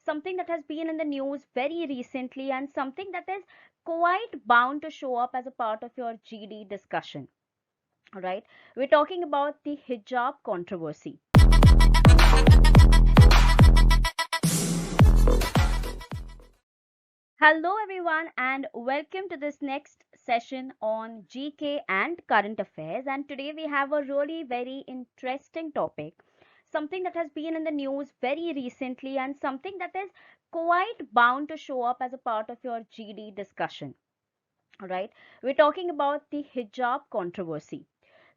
something that has been in the news very recently and something that is quite bound to show up as a part of your GD discussion. All right, we're talking about the hijab controversy. Hello, everyone, and welcome to this next session on GK and current affairs. And today we have a really very interesting topic, something that has been in the news very recently, and something that is quite bound to show up as a part of your GD discussion. All right, we're talking about the hijab controversy.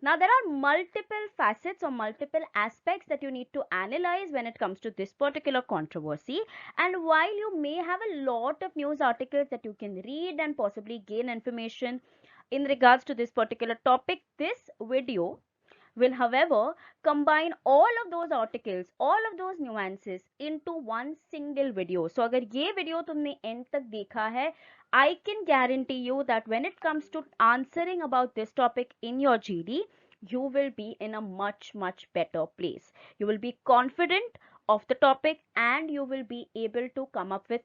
Now, there are multiple facets or multiple aspects that you need to analyze when it comes to this particular controversy. And while you may have a lot of news articles that you can read and possibly gain information in regards to this particular topic, this video will, however, combine all of those articles, all of those nuances into one single video. So, अगर ये video तुमने end तक देखा है, I can guarantee you that when it comes to answering about this topic in your GD, you will be in a much better place. You will be confident of the topic and you will be able to come up with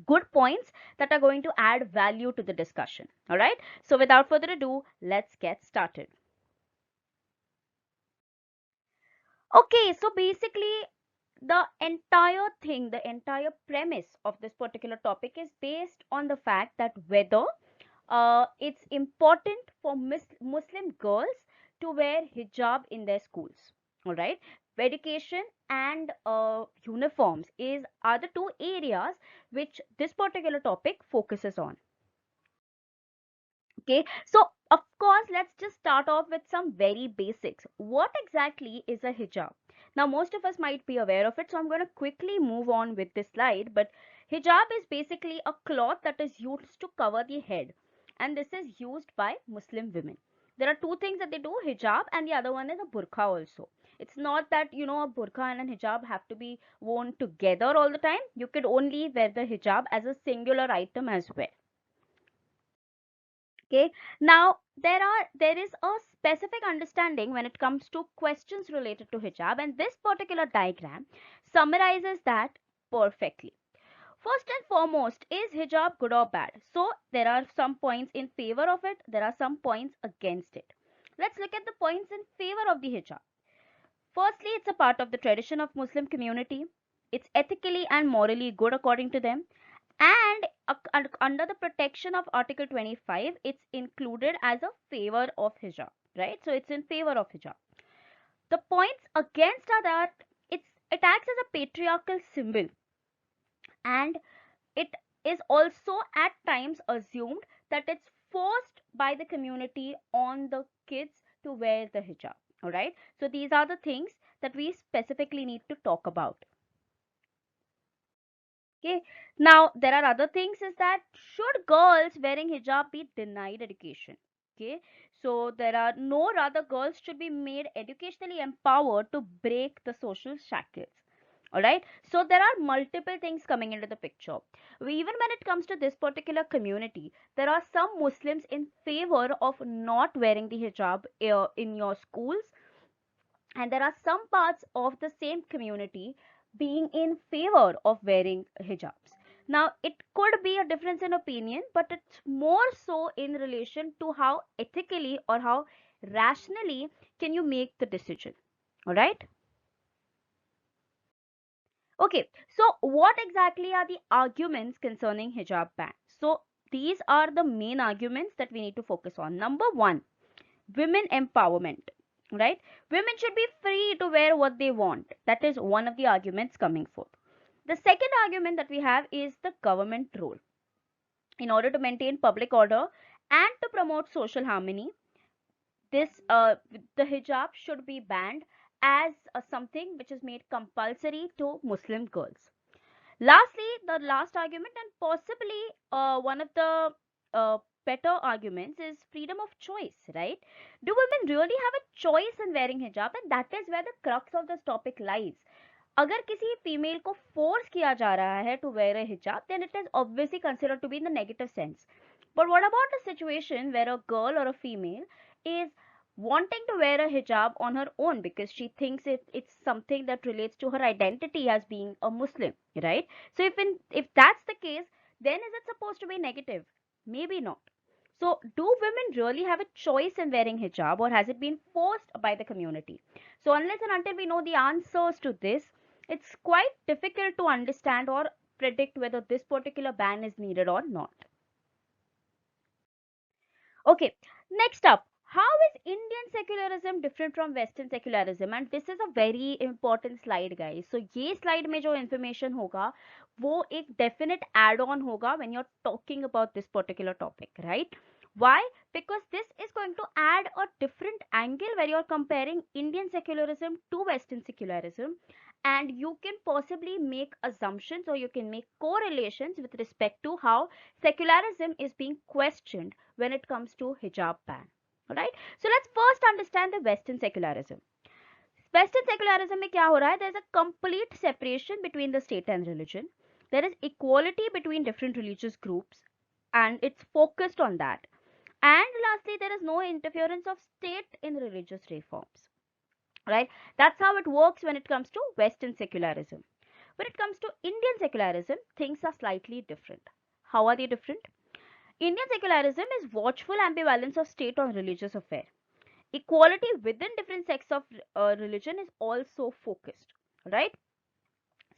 good points that are going to add value to the discussion. All right. So without further ado, let's get started. Okay, so basically the entire thing, the entire premise of this particular topic is based on the fact that whether it's important for Muslim girls to wear hijab in their schools. All right, education and uniforms are the two areas which this particular topic focuses on. Okay, so of course, let's just start off with some very basics. What exactly is a hijab? Now, most of us might be aware of it, so I'm going to quickly move on with this slide. But hijab is basically a cloth that is used to cover the head, and this is used by Muslim women. There are two things that they do, hijab, and the other one is a burqa also. It's not that, a burqa and a hijab have to be worn together all the time. You could only wear the hijab as a singular item as well. Okay, now there is a specific understanding when it comes to questions related to hijab, and this particular diagram summarizes that perfectly. First and foremost, is hijab good or bad? So there are some points in favor of it, there are some points against it. Let's look at the points in favor of the hijab. Firstly, it's a part of the tradition of Muslim community. It's ethically and morally good according to them, and under the protection of article 25, it's included as a favor of hijab, right? So it's in favor of hijab. The points against are that it acts as a patriarchal symbol, and it is also at times assumed that it's forced by the community on the kids to wear the hijab. All right, so these are the things that we specifically need to talk about. Okay, now there are other things is that should girls wearing hijab be denied education? Okay, so there are no, rather girls should be made educationally empowered to break the social shackles. All right, so there are multiple things coming into the picture. Even when it comes to this particular community, there are some Muslims in favor of not wearing the hijab in your schools, and there are some parts of the same community being in favor of wearing hijabs. Now, it could be a difference in opinion, but it's more so in relation to how ethically or how rationally can you make the decision. All right. Okay, so what exactly are the arguments concerning hijab ban? So these are the main arguments that we need to focus on. Number one, women empowerment, right? Women should be free to wear what they want. That is one of the arguments coming forth. The second argument that we have is the government role. In order to maintain public order and to promote social harmony, the hijab should be banned as something which is made compulsory to Muslim girls. Lastly, the last argument, and possibly one of the better arguments, is freedom of choice, right? Do women really have a choice in wearing hijab? And that is where the crux of this topic lies. अगर किसी female को force किया जा रहा है to wear a hijab, then it is obviously considered to be in the negative sense. But what about a situation where a girl or a female is wanting to wear a hijab on her own because she thinks it's something that relates to her identity as being a Muslim, right? So if that's the case, then is it supposed to be negative? Maybe not. So do women really have a choice in wearing hijab, or has it been forced by the community? So unless and until we know the answers to this, it's quite difficult to understand or predict whether this particular ban is needed or not. Okay, next up, how is Indian secularism different from Western secularism? And this is a very important slide, guys. So ये slide में जो information होगा, वो एक definite add-on होगा when you're talking about this particular topic, right? Why? Because this is going to add a different angle where you're comparing Indian secularism to Western secularism, and you can possibly make assumptions or you can make correlations with respect to how secularism is being questioned when it comes to hijab ban. Alright, so let's first understand the Western secularism. Western secularism में क्या हो रहा है? There is a complete separation between the state and religion. There is equality between different religious groups, and it's focused on that. And lastly, there is no interference of state in religious reforms. Right? That's how it works when it comes to Western secularism. When it comes to Indian secularism, things are slightly different. How are they different? Indian secularism is watchful ambivalence of state on religious affair. Equality within different sects of religion is also focused, right?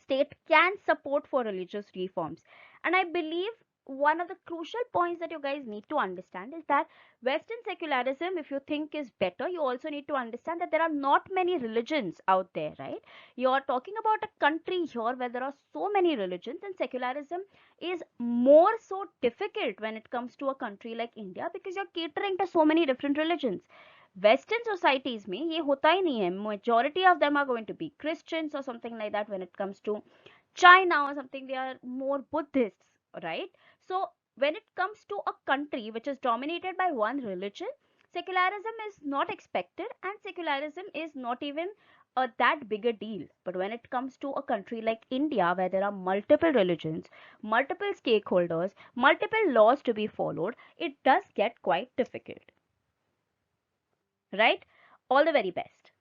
State can support for religious reforms. And I believe one of the crucial points that you guys need to understand is that Western secularism, if you think is better, you also need to understand that there are not many religions out there, right? You're talking about a country here where there are so many religions, and secularism is more so difficult when it comes to a country like India because you're catering to so many different religions. Western societies में ये होता ही नहीं है. Majority of them are going to be Christians or something like that. When it comes to China or something, they are more Buddhists, right? So when it comes to a country which is dominated by one religion, secularism is not expected, and secularism is not even that big a deal. But when it comes to a country like India, where there are multiple religions, multiple stakeholders, multiple laws to be followed, it does get quite difficult, right? All the very best.